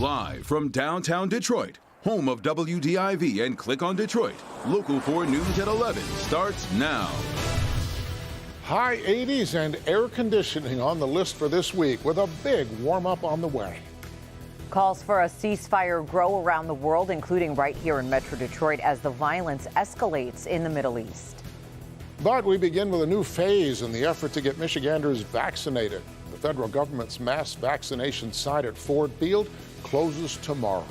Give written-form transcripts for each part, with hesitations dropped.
Live from downtown Detroit, home of WDIV and Click on Detroit, Local 4 News at 11 starts now. High 80s and air conditioning on the list for this week with a big warm-up on the way. Calls for a ceasefire grow around the world, including right here in Metro Detroit, as the violence escalates in the Middle East. But we begin with a new phase in the effort to get Michiganders vaccinated. The federal government's mass vaccination site at Ford Field closes tomorrow.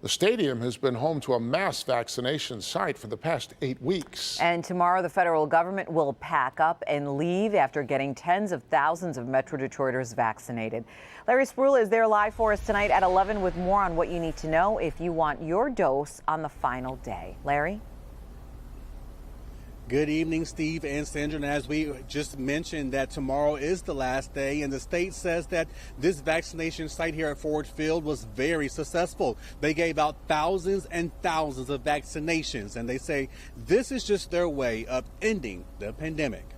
The stadium has been home to a mass vaccination site for the past 8 weeks. And tomorrow, the federal government will pack up and leave after getting tens of thousands of Metro Detroiters vaccinated. Larry Spruill is there live for us tonight at 11 with more on what you need to know if you want your dose on the final day. Larry? Good evening, Steve and Sandra. And as we just mentioned, that tomorrow is the last day, and the state says that this vaccination site here at Ford Field was very successful. They gave out thousands and thousands of vaccinations, and they say this is just their way of ending the pandemic.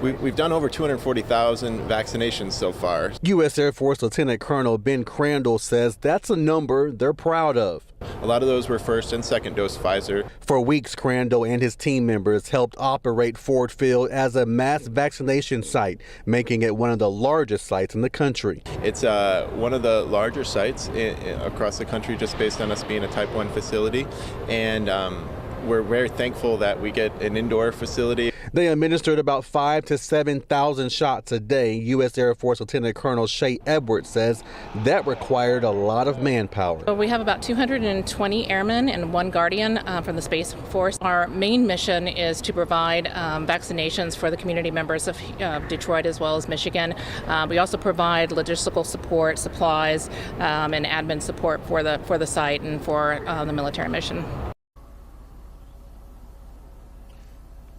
We've done over 240,000 vaccinations so far. U.S. Air Force Lieutenant Colonel Ben Crandall says that's a number they're proud of. A lot of those were first and second dose Pfizer. For weeks, Crandall and his team members helped operate Ford Field as a mass vaccination site, making it one of the largest sites in the country. It's one of the larger sites across the country just based on us being a Type 1 facility. And we're very thankful that we get an indoor facility. They administered about 5,000 to 7,000 shots a day. U.S. Air Force Lieutenant Colonel Shay Edwards says that required a lot of manpower. We have about 220 airmen and one guardian from the Space Force. Our main mission is to provide vaccinations for the community members of Detroit as well as Michigan. We also provide logistical support, supplies, and admin support for the site and for the military mission.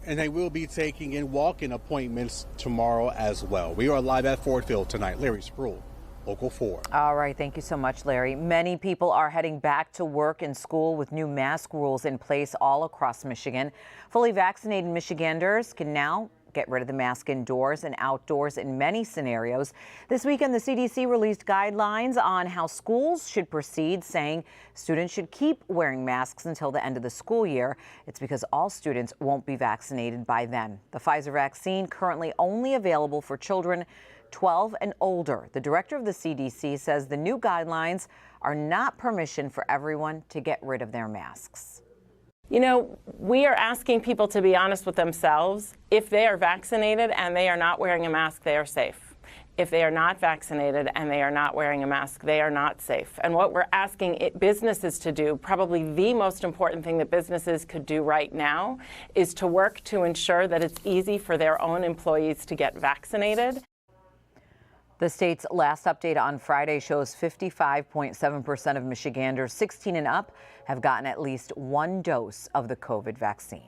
And they will be taking in walk-in appointments tomorrow as well. We are live at Ford Field tonight. Larry Spruill, Local 4. All right. Thank you so much, Larry. Many people are heading back to work and school with new mask rules in place all across Michigan. Fully vaccinated Michiganders can now get rid of the mask indoors and outdoors in many scenarios. This weekend, the CDC released guidelines on how schools should proceed, saying students should keep wearing masks until the end of the school year. It's because all students won't be vaccinated by then. The Pfizer vaccine currently only available for children 12 and older. The director of the CDC says the new guidelines are not permission for everyone to get rid of their masks. You know, we are asking people to be honest with themselves. If they are vaccinated and they are not wearing a mask, they are safe. If they are not vaccinated and they are not wearing a mask, they are not safe. And what we're asking businesses to do, probably the most important thing that businesses could do right now, is to work to ensure that it's easy for their own employees to get vaccinated. The state's last update on Friday shows 55.7% of Michiganders 16 and up have gotten at least one dose of the COVID vaccine.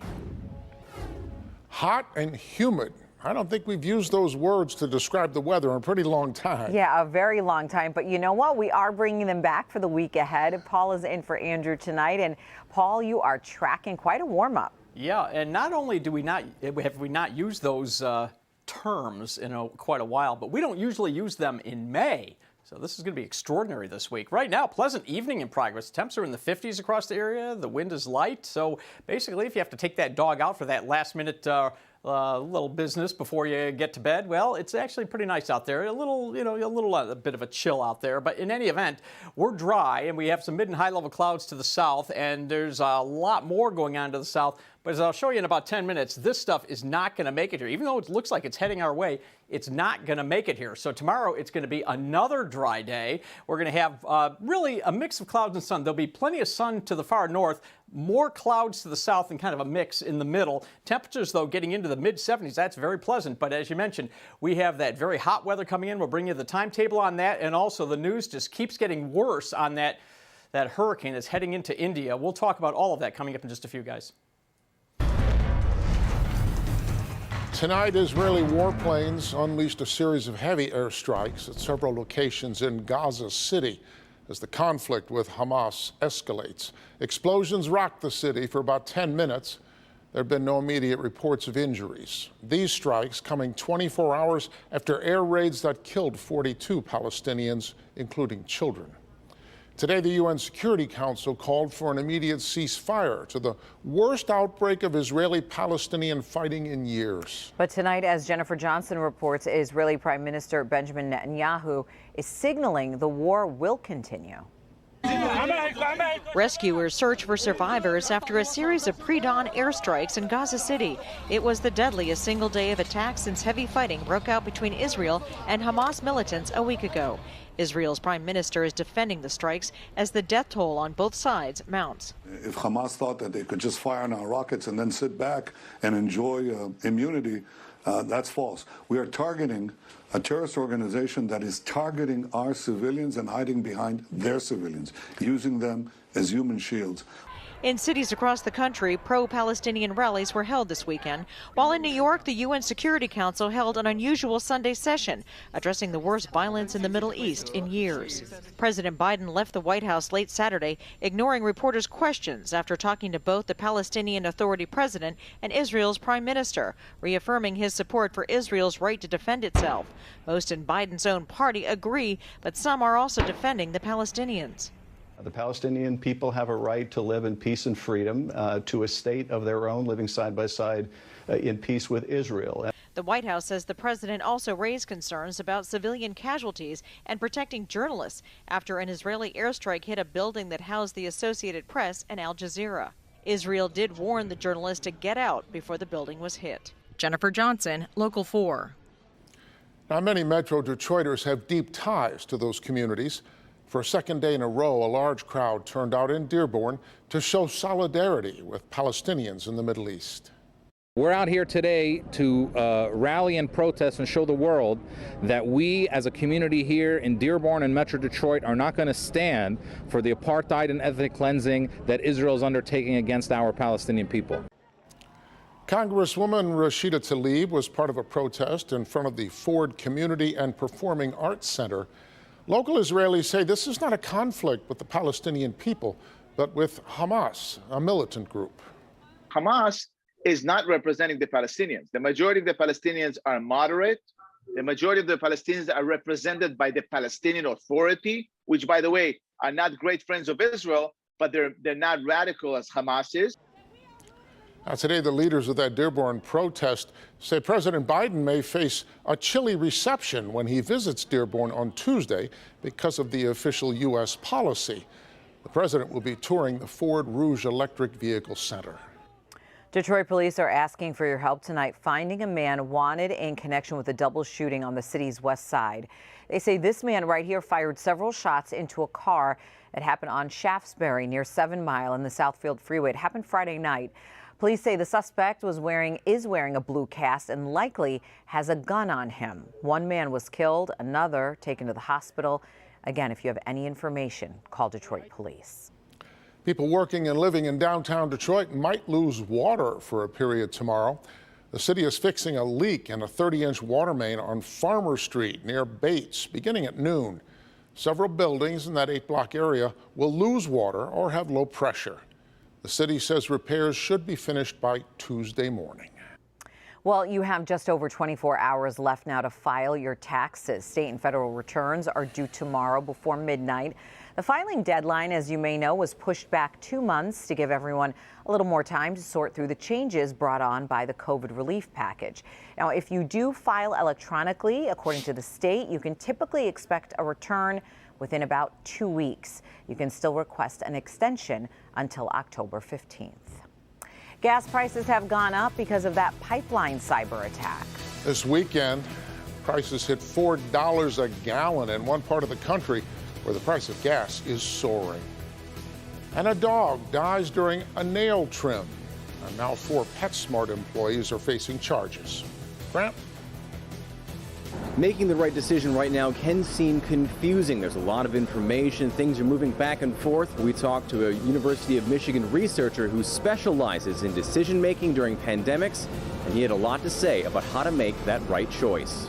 Hot and humid. I don't think we've used those words to describe the weather in a pretty long time. Yeah, a very long time. But you know what? We are bringing them back for the week ahead. Paul is in for Andrew tonight. And Paul, you are tracking quite a warm-up. Yeah, and not only have we not used those terms in quite a while, but we don't usually use them in May. So this is going to be extraordinary this week. Right now, pleasant evening in progress. Temps are in the 50s across the area. The wind is light. So basically, if you have to take that dog out for that last minute little business before you get to bed, well, it's actually pretty nice out there. A bit of a chill out there. But in any event, we're dry and we have some mid and high level clouds to the south, and there's a lot more going on to the south. But as I'll show you in about 10 minutes, this stuff is not going to make it here. Even though it looks like it's heading our way, it's not going to make it here. So tomorrow it's going to be another dry day. We're going to have really a mix of clouds and sun. There'll be plenty of sun to the far north, more clouds to the south, and kind of a mix in the middle. Temperatures, though, getting into the mid-70s. That's very pleasant. But as you mentioned, we have that very hot weather coming in. We'll bring you the timetable on that. And also the news just keeps getting worse on that hurricane that's heading into India. We'll talk about all of that coming up in just a few, guys. Tonight, Israeli warplanes unleashed a series of heavy airstrikes at several locations in Gaza City as the conflict with Hamas escalates. Explosions rocked the city for about 10 minutes. There have been no immediate reports of injuries. These strikes coming 24 hours after air raids that killed 42 Palestinians, including children. Today, the UN Security Council called for an immediate ceasefire to the worst outbreak of Israeli-Palestinian fighting in years. But tonight, as Jennifer Johnson reports, Israeli Prime Minister Benjamin Netanyahu is signaling the war will continue. Rescuers search for survivors after a series of pre-dawn airstrikes in Gaza City. It was the deadliest single day of attacks since heavy fighting broke out between Israel and Hamas militants a week ago. Israel's prime minister is defending the strikes as the death toll on both sides mounts. If Hamas thought that they could just fire on our rockets and then sit back and enjoy immunity, that's false. We are targeting a terrorist organization that is targeting our civilians and hiding behind their civilians, using them as human shields. In cities across the country, pro-Palestinian rallies were held this weekend, while in New York, the UN Security Council held an unusual Sunday session, addressing the worst violence in the Middle East in years. President Biden left the White House late Saturday, ignoring reporters' questions after talking to both the Palestinian Authority president and Israel's prime minister, reaffirming his support for Israel's right to defend itself. Most in Biden's own party agree, but some are also defending the Palestinians. The Palestinian people have a right to live in peace and freedom, to a state of their own, living side by side in peace with Israel. The White House says the president also raised concerns about civilian casualties and protecting journalists after an Israeli airstrike hit a building that housed the Associated Press and Al Jazeera. Israel did warn the journalists to get out before the building was hit. Jennifer Johnson, Local 4. Now, many Metro Detroiters have deep ties to those communities. For a second day in a row, a large crowd turned out in Dearborn to show solidarity with Palestinians in the Middle East. We're out here today to rally and protest and show the world that we as a community here in Dearborn and Metro Detroit are not going to stand for the apartheid and ethnic cleansing that Israel is undertaking against our Palestinian people. Congresswoman Rashida Tlaib was part of a protest in front of the Ford Community and Performing Arts Center. Local Israelis say this is not a conflict with the Palestinian people, but with Hamas, a militant group. Hamas is not representing the Palestinians. The majority of the Palestinians are moderate. The majority of the Palestinians are represented by the Palestinian Authority, which, by the way, are not great friends of Israel, but they're not radical as Hamas is. Now, today, the leaders of that Dearborn protest say President Biden may face a chilly reception when he visits Dearborn on Tuesday because of the official U.S. policy. The president will be touring the Ford Rouge Electric Vehicle Center. Detroit police are asking for your help tonight finding a man wanted in connection with a double shooting on the city's west side. They say this man right here fired several shots into a car. It happened on Shaftesbury near 7 Mile in the Southfield Freeway. It happened Friday night. Police say the suspect is wearing a blue cast and likely has a gun on him. One man was killed, another taken to the hospital. Again, if you have any information, call Detroit Police. People working and living in downtown Detroit might lose water for a period tomorrow. The city is fixing a leak in a 30-inch water main on Farmer Street near Bates beginning at noon. Several buildings in that 8-block area will lose water or have low pressure. The city says repairs should be finished by Tuesday morning. Well, you have just over 24 hours left now to file your taxes. State and federal returns are due tomorrow before midnight. The filing deadline, as you may know, was pushed back 2 months to give everyone a little more time to sort through the changes brought on by the COVID relief package. Now, if you do file electronically, according to the state, you can typically expect a return within about 2 weeks. You can still request an extension until October 15th. Gas prices have gone up because of that pipeline cyber attack. This weekend, prices hit $4 a gallon in one part of the country where the price of gas is soaring. And a dog dies during a nail trim. And now 4 PetSmart employees are facing charges. Grant? Making the right decision right now can seem confusing. There's a lot of information. Things are moving back and forth. We talked to a University of Michigan researcher who specializes in decision making during pandemics, and he had a lot to say about how to make that right choice.